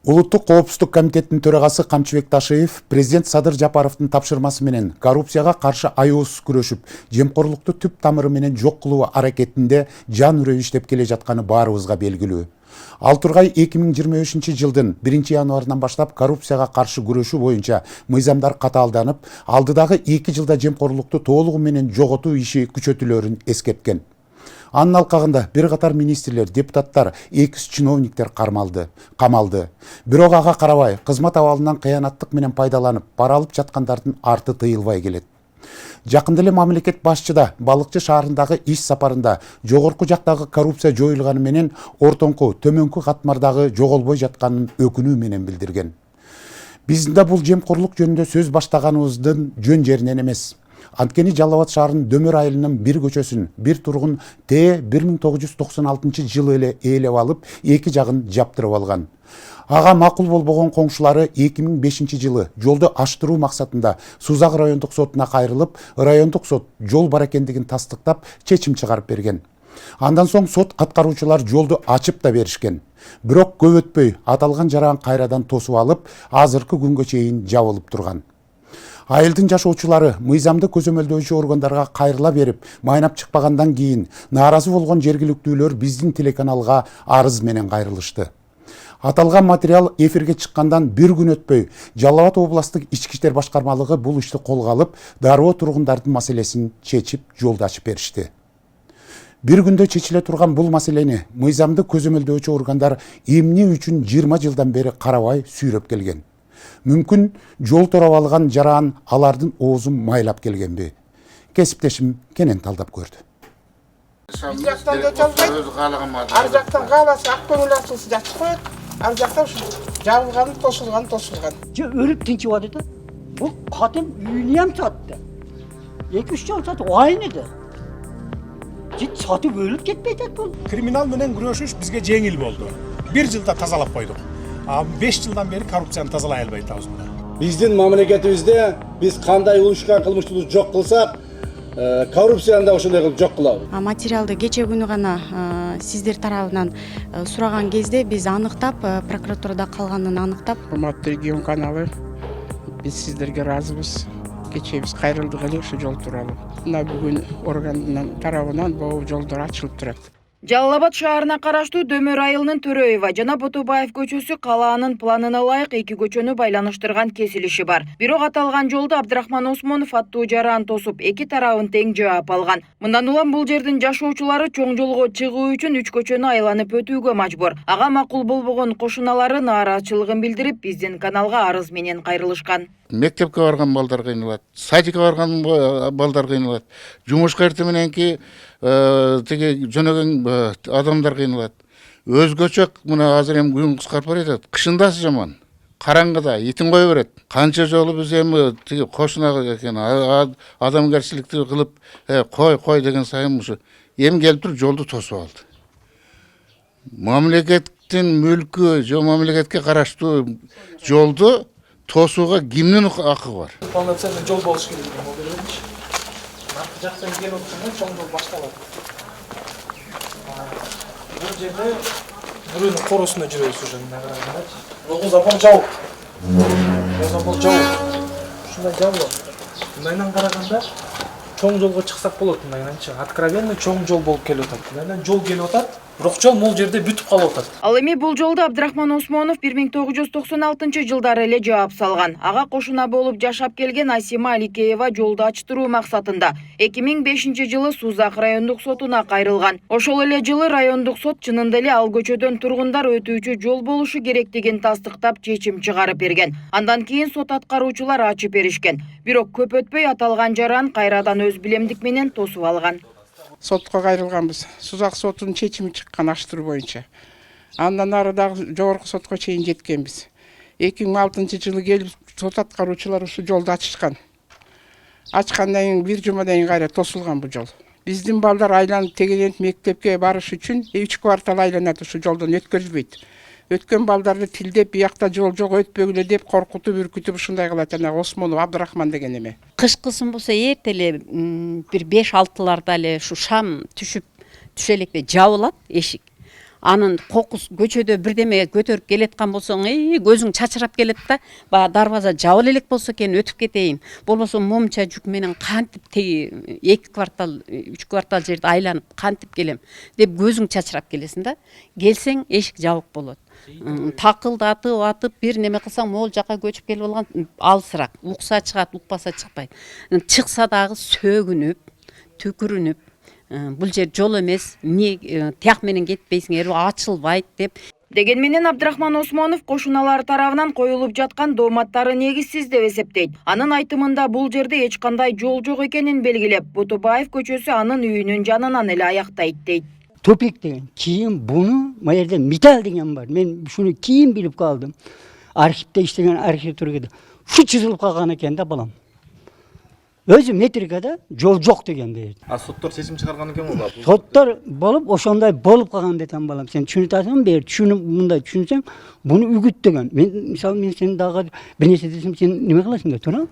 Улуттук коопсуздук комитетинин төрагасы Камчыбек Ташиев президент Садыр Жапаровдун тапшырмасы менен коррупцияга каршы аеусуз күрөшүп, жемкорлукту түп тамыры менен жок кылуу аракетинде жан үрөө иштеп келе жатканы баарыбызга белгилүү. Ал Тургай 2023 жылдын 1-январынан баштап коррупцияга каршы күрөшүү боюнча мыйзамдар катаалданып, алдыдагы 2 жылда жемкорлукту толугу менен жоготуу иши күчөтүлөрүн эскерткен. Анын алкагында бир катар министрлер, депутаттар, экс чиновниктер камалды. Бирок ага карабай, кызмат абалынан кыянаттык менен пайдаланып, пара алып жаткандардын арты тыйылбай келет. Жакында эле мамлекет башчыда Балыкчы шаарындагы иш сапарында жогорку жактагы коррупция жоюлганы менен ортоңку, төмөнкү катмардагы жоголбой жатканын өкүнүү менен билдирген. Биздин да бул жемкорлук жөнүндө сөз баштаганыбыздын жөн жеринен эмес. Анткени Жалал Абад шаарынын Дөмөр айылынын бир көчөсүн бир тургун Т 1996 жылы эле ээлеп алып, эки жагын жаптырып алган. Ага макул болбогон коңшулары 2005 жылы жолду аштыруу максатында Сузак райондук сотуна кайрылып, райондук сот жол бар экендигин тастыктап, чечим чыгарып берген. Андан соң сот аткаруучулар жолду ачып да беришкен. Бирок көп өтпөй аталган жаран кайрадан тосуп алып, азыркы күнгө чейин жабылып турган. Айылдын жашоочулары мыйзамды көзөмөлдөөчү органдарга кайрыла берип, майнап чыкпагандан кийин нааразы болгон жергиликтүүлөр биздин телеканалга арыз менен кайрылышты. Аталган материал эфирге чыккандан бир күн өтпөй, Жалал Абад областык ички иштер башкармалыгы бул ишти колго алып, дароо тургундардын маселесин чечип, жолду ачып беришти. Бир күндө чечиле турган бул маселени мыйзамды көзөмөлдөөчү органдар эмне үчүн 20 жылдан бери карабай сүйрөп келген? Мүмкүн жол турап алган жаран алардын оозун майлап келгенби? Кесиптешим кенен талдап көрдү. Биз жактан да чалбайт. Ар жактан кааласа ак көңүл ачылса жачып коет. Ар жактан жабылган, тосулган. Өлүп тынчып атты. Бул катын үйүнү ham сатты. 2-3 жыл сатып айныды. Жит сатып өлүп кетпейт бул. Криминал менен күрөшүш бизге жеңил болду. 1 жылда тазалап койдук. 5 жылдан бери коррупцияны тазалай албай атабыз. Биздин мамлекетибизде биз кандай уюшкан кылмыштуулукту жок кылсак, коррупцияны да ошондой кылып жок кылабыз. Материалды кече күнү гана сиздер тарабынан сураган кезде биз аныктап, прокуратурада калганын аныктап, Урматтуу регион каналы, биз сиздерге ыраазыбыз. Кече биз кайрылдык эле ушу жол тууралуу. Мына бүгүн органдын тарабынан бул жолдор ачылып турат. Жалал Абад шаарына караштуу Дөмөр айылынын Төрөева жана Ботобаев көчөсү калаанын планына ылайык эки көчөнү байланыштырган кесилиши бар. Бирок аталган жолду Абдрахман Осмонов аттуу жаран тосуп, эки тарабын тең жаап алган. Мындан улам бул жердин жашоочулары чоң жолго чыгуу үчүн 3 көчөнү айланып өтүүгө мажбур. Ага макул болбогон кошуналары нааразычылыгын билдирип, биздин каналга арыз менен кайрылышкан. Мектепке барган балдар кыйналат, садикке барган балдар кыйналат, жумушка эртең мененки тиги жөнөгөн адамдар кыйналат. Өзгөчө мына азыр эми күн кыскарып баратат. Кышындасы жаман. Караңгыда итин кое берет. Канча жолу биз эми тиги кошунага экен адамгерчиликти кылып, кой деген сайын ушу эми келип туруп жолду тосуп алды. Мамлекеттин мүлкү, же мамлекетке караштуу жолду тосууга кимдин акы бар? Полноценный жол болуш керек экен, болду беребичи. Аркы жактан келип отурганда чоң жол башталат. Бул жерде бирөөнүн коросунда жүрөбүз уже мына карагандачы. Жолдун забору жабык. Забор жабык. Ушундай жабылат. Мындан караганда чоң жолго чыксак болот мындайнанчы. Откровенно чоң жол болуп келип атат. Мындан жол келип атат. Бирок жол могул жерде бүтүп калып атат. Ал эми бул жолду Абдрахман Осмонов 1996 жылдары эле жаап салган. Ага кошуна болуп жашап келген Асима Аликеева жолду ачтыруу максатында 2005 жылы Сузак райондук сотуна кайрылган. Ошол эле жылы райондук сот чынында эле ал көчөдөн тургундар өтүүчү жол болушу керектигин тастыктап чечим чыгарып берген. Андан кийин сот аткаруучулар ачып беришкен. Бирок көп өтпөй аталган жаран кайрадан өз билемдик менен тосуп алган. Сотко кайрылганбыз. Сузак сотунун чечими чыккан аштыруу боюнча. Андан ары дагы жогорку сотко чейин жеткенбиз. 2006 жылы келип сот аткаруучулар ушу жолду ачышкан. Ачкандан кийин бир жумадан кийин кайра тосулган бул жол. Биздин балдар айланып тегеленип мектепке барыш үчүн 3 квартал айланат ушу жолдон өткөрүлбөйт. Өткөн балдарды тилдеп, биякта жол жок өтпөгүлө деп коркутуп, үркүтүп ушундай кылат. Жана Осмонов Абдрахман деген эме. Кышкысын болсо эртеле бир 5-6ларда эле ушу шам түшүп түшө электе жабылат эшик. анын кокус көчөдө бирдеме көтөрүп келаткан болсоң, көзүң чачырап келет да, баягы дарбаза жабыла элек болсо экен өтүп кетейин. Болбосо момча жүк менен кантип теги 2 квартал, 3 квартал жерди айланып кантип келем деп көзүң чачырап келесиң да. Келсең эшик жабык болот. Такылдатып атып бир неме кылсаң могул жака көчүп келип алган алысыраак. Укса чыгат, укпаса чыкпайт. Чыкса дагы сөгүнүп, түкүрүнүп, бул жер жол эмес, тияк менен кетпейсиңер, ачылбайт деп. Деген менен Абдрахман Осмонов кошуналар тарабынан коюлуп жаткан дооматтары негизсиз деп эсептейт. Анын айтымында бул жерде эч кандай жол жок экенин белгилеп, Бутубаев көчөсү анын үйүнүн жанынан эле аяктайт дейт. Topik деген. Кейін bunu Mayer'de metal деген бар. Мен şunu кейін bilip kaldım. Arşivde işlegen arşivtörgede. Şu çizilip kalgan eкен да балам. Өзү метрикада жол жок деген берди. Соттор чечим чыгарган экен го. Соттор болуп ошондой болуп калган десем балам. Сен түшүнүп атасың бер, түшүнүп мындай түшүнсөң, буну үгүт деген. Мен мисалы мен сени дагы бир нерсе десем, сен неме кыласың да, тура?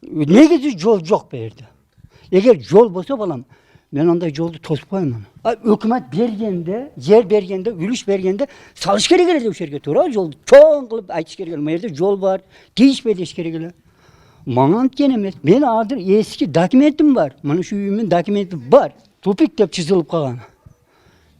Негизи жол жок берди. Эгер жол болсо балам, мен андай жолду тоспоймун. Өкмөт бергенде, жер бергенде, үлүш бергенде салыш керек эле деп жерге туура, жолду чоң кылып айтыш керек эле. Мына жерде жол бар, тийишпей деш керек эле. Мага анткен эмес. Мен азыр эски документим бар. Мына şu үйүмдүн документи бар. Тупик деп чызылып калган.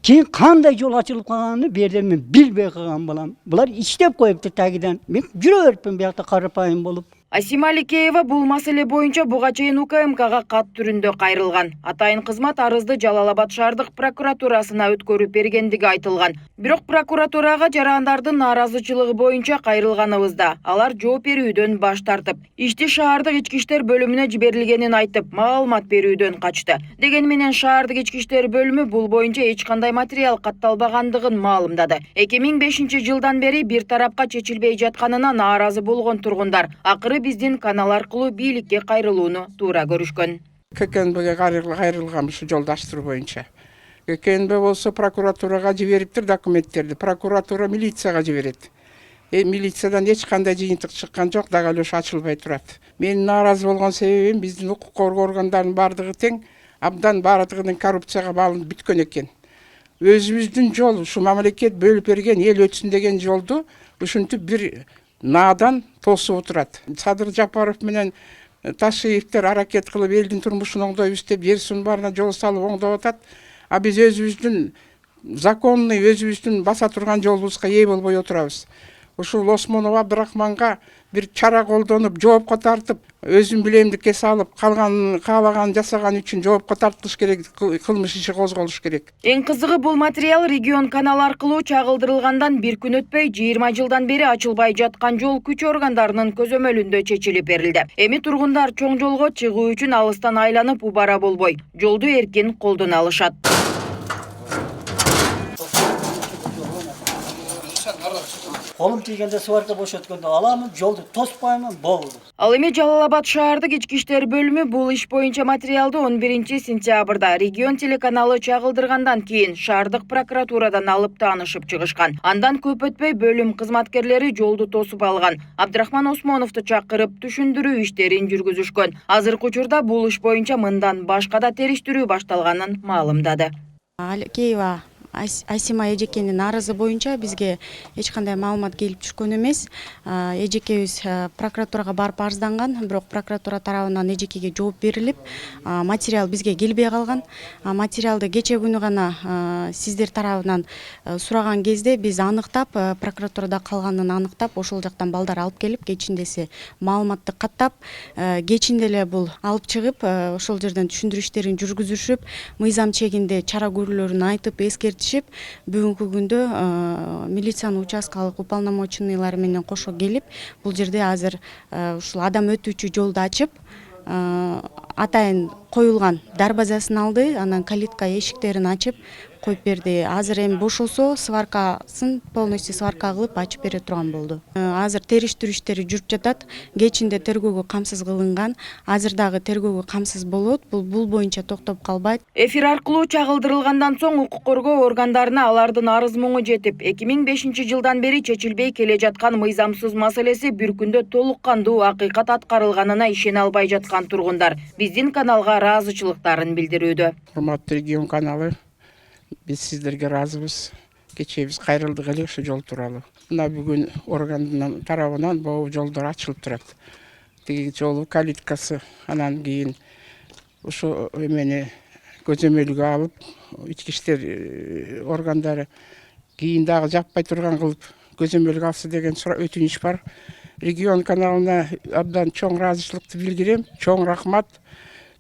Кийин кандай жол ачылып калганын берден мен билбей калган балам. Булар иштеп коюпту тагыдан. Мен жүрө бериппин биякта карапайым болуп. Асима Аликеева бул маселе боюнча буга чейин УКМКга кат түрүндө кайрылган. Атайын кызмат арызды Жалал-Абад шаардык прокуратурасына өткөрүп бергендиги айтылган. Бирок прокуратурага жарандардын нааразычылыгы боюнча кайрылганыбызда алар жооп берүүдөн баш тартып, ишти шаардык ички иштер бөлүмүнө жиберилгенин айтып, маалымат берүүдөн качты. Деген менен шаардык ички иштер бөлүмү бул боюнча эч кандай материал катталбагандыгын маалымдады. 2005-жылдан бери бир тарапка чечилбей жатканына нааразы болгон тургундар акыры биздин канал аркылуу бийликке кайрылууну туура көрүшкөн. ККНБге кайрылган ушу жолду ачтыруу боюнча. ККНБ болсо прокуратурага жибериптир документтерди. Прокуратура милицияга жиберет. Милициядан эч кандай жыйынтык чыккан жок, дагы эле ушу ачылбай турат. Менин нааразы болгон себебим биздин укук коргоо органдарынын бардыгы тең, абдан баардыгынын коррупцияга багылып бүткөн экен. Өзүбүздүн жол, ушу мамлекет бөлүп берген, эл өтсүн деген жолду ушинтип бир наадан тосуп отурат. Садыр Жапаров менен Ташиевтер аракет кылып элдин турмушун оңдойбуз деп жер суунун баарына жол салып оңдоп атат. А биз өзүбүздүн законный, өзүбүздүн баса турган жолубузга ээ болбой отурабыз. Ушул Осмонов Абдрахманга бир чара колдонуп, жоопко тартып, өзүн билемдик эс алып, каалаган жасаган үчүн жоопко тартылыш керек, кылмыш иши козголуш керек. Эң кызыгы бул материал регион канал аркылуу чагылдырылгандан бир күн өтпөй 20 жылдан бери ачылбай жаткан жол күч органдарынын көзөмөлүндө чечилип берилди. Эми тургундар чоң жолго чыгуу үчүн алыстан айланып убара болбой, жолду эркин колдоно алышат. Kolum тигенде сварка бошоткондо аламын, жолду тоспоймун, болду. Ал эми Жалал-Абад шаардык ички иштер бөлүмү бул иш боюнча материалды 11-сентябрда регион телеканалы чагылдыргандан кийин шаардык прокуратурадан алып таанышып чыгышкан. Андан көп өтпөй бөлүм кызматкерлери жолду тосуп алган. Абдрахман Осмоновду чакырып түшүндүрүү иштерин жүргүзүшкөн. Азыркы учурда бул иш боюнча мындан башка да териштирүү башталганын маалымдады. Аликеева Асима эжекенин арызы боюнча бизге эч кандай маалымат келип түшкөн эмес. Эжекебиз прокуратурага барып арызданган, бирок прокуратура тарабынан эжекеге жооп берилип, материал бизге келбей калган. Материалды кече күнү гана сиздер тарабынан сураган кезде биз аныктап, прокуратурада калганын аныктап, ошол жактан балдар алып келип, кечиндеси маалыматты каттап, кечинде эле бул алып чыгып, ошол жерден түшүндүрүү иштерин жүргүзүшүп, мыйзам чегинде чара көрүүлөрүн айтып, бүгүнкү күндө милициянын участкалык уполномоченныйлары менен кошо келип, бул жерде азыр ушул адам өтүүчү жолду ачып, атайын коюлган дарбазасын алды, анан калитка эшиктерин ачып коюп берди. Азыр эми бошосо сваркасын полностью сварка кылып ачып бере турган болду. Азыр териштирүү иштери жүрүп жатат. Кечинде тергөөгө камсыз кылынган, азыр дагы тергөөгө камсыз болот. Бул боюнча токтоп калбайт. Эфир аркылуу чагылдырылгандан соң укук коргоо органдарына алардын арыз муңу жетип, 2005-жылдан бери чечилбей келе жаткан мыйзамсыз маселеси бир күндө толук кандуу акыйкат аткарылганына ишене албай жаткан тургундар биздин каналга ыраазычылыктарын билдирүүдө. Урматтуу регион каналы, Биз сиздерге ыраазыбыз. Кечээ биз кайрылдык эле ушу жол тууралуу. Мына бүгүн органдын тарабынан бул жолдор ачылып турат. Тиги жолу калиткасы, анан кийин ушу эмени көзөмөлгө алып, ички иштер органдары кийин дагы жаппай турган кылып көзөмөлгө алсы деген өтүнүч бар. Регион каналына абдан чоң ыраазычылыкты билдирем. Чоң рахмат.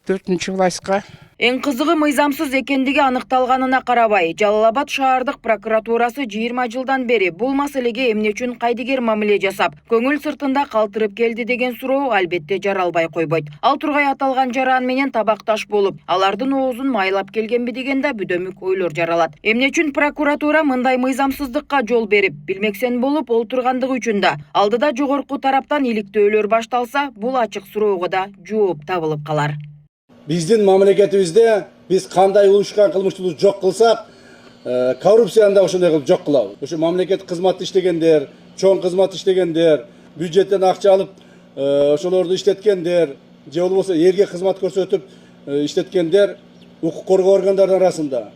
4-чү властька. Эң кызыгы мыйзамсыз экендиги аныкталганына карабай, Жалал Абад шаардык прокуратурасы 20 жылдан бери бул маселеге эмне үчүн кайдыгер мамиле жасап, көңүл сыртында калтырып келди деген суроо албетте жаралбай койбойт. Ал тургай аталган жаран менен табакташ болуп, алардын оозун майлап келгенби деген да бүдөмүк ойлор жаралат. Эмне үчүн прокуратура мындай мыйзамсыздыкка жол берип, билмексен болуп олтургандыгы үчүн да алдыда жогорку тараптан иликтөөлөр башталса, бул ачык суроого да жооп табылып калар. Биздин мамлекетибизде биз кандай уюшкан кылмыштуулукту жок кылсак, коррупцияны да ошондой кылып жок кылабыз. Ошо мамлекет кызматты иштегендер, чоң кызмат иштегендер, бюджеттен акча алып, ошолорду иштеткендер, же болбосо элге кызмат көрсөтүп иштеткендер укук коргоо органдарынын арасында,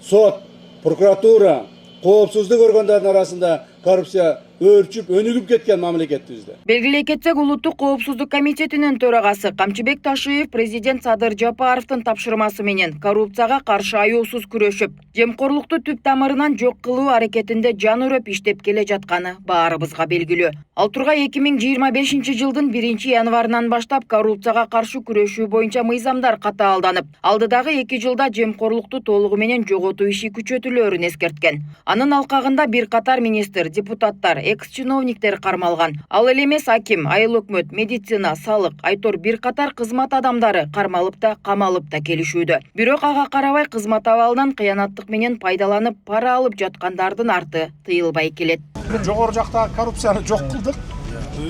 сот, прокуратура, коопсуздук органдарынын арасында коррупция өрчүп, өнүгүп кеткен мамлекетибизде. Белгилей кетсек, Улуттук коопсуздук комитетинин төрагасы Камчыбек Ташиев президент Садыр Жапаровдун тапшырмасы менен коррупцияга каршы аюусуз күрөшүп, жемкорлукту түп тамырынан жок кылуу аракетинде жан өрөп иштеп келе жатканы баарыбызга белгилүү. Ал тургай 2025 жылдын 1 январынан баштап коррупцияга каршы күрөшүү боюнча мыйзамдар катаалданып, алдыдагы 2 жылда жемкорлукту толугу менен жоготуу иши күчөтүлөөрүн эскерткен. Анын алкагында бир катар министр, депутаттар, экс-чиновниктер кармалган. Ал эле эмес аким, айыл өкмөт, медицина, салык, айтор бир катар кызмат адамдары кармалып да, камалып да келишүүдө. Бирок ага карабай кызмат абалынан кыянаттык менен пайдаланып, пара алып жаткандардын арты тыйылбай келет. Жогору жакта коррупцияны жок кылдык.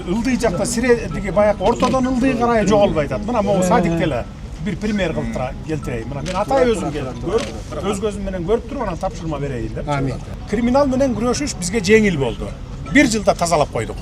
Ылдый жакта сиредеги баягы ортодон ылдый карай жоголбой атат. Мына могу садик деле bir пример кылып келтирейин. Мына мен атай өзүм көрүп, өз көзүм менен көрүп туруп анан тапшырма берейин деп. Криминал менен күрөшүш бизге жеңил болду. 1 жылда тазалап койдук.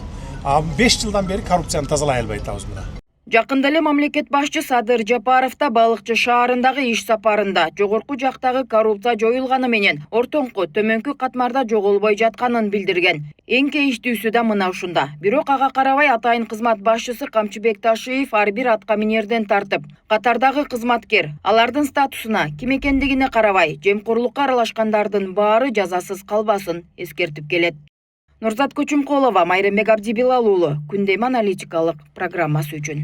5 жылдан бери коррупцияны тазалай албай атабыз мына. Жакында эле мамлекет башчы Садыр Жапаров да Балыкчы шаарындагы иш сапарында жогорку жактагы коррупция жоюлганы менен ортоңку төмөнкү катмарда жоголбой жатканын билдирген. Эң кейиштүүсү да мына ушунда. Бирок ага карабай атайын кызмат башчысы Камчыбек Ташиев ар бир атка минерден тартып, катардагы кызматкер, алардын статусуна, ким экендигине карабай, жемкорлукка аралашкандардын баары жазасыз калбасын эскертип келет. Нурзат Көчүмкулова, Майрембек Абдибилал уулу, Күндөйм аналитикалык программасы үчүн.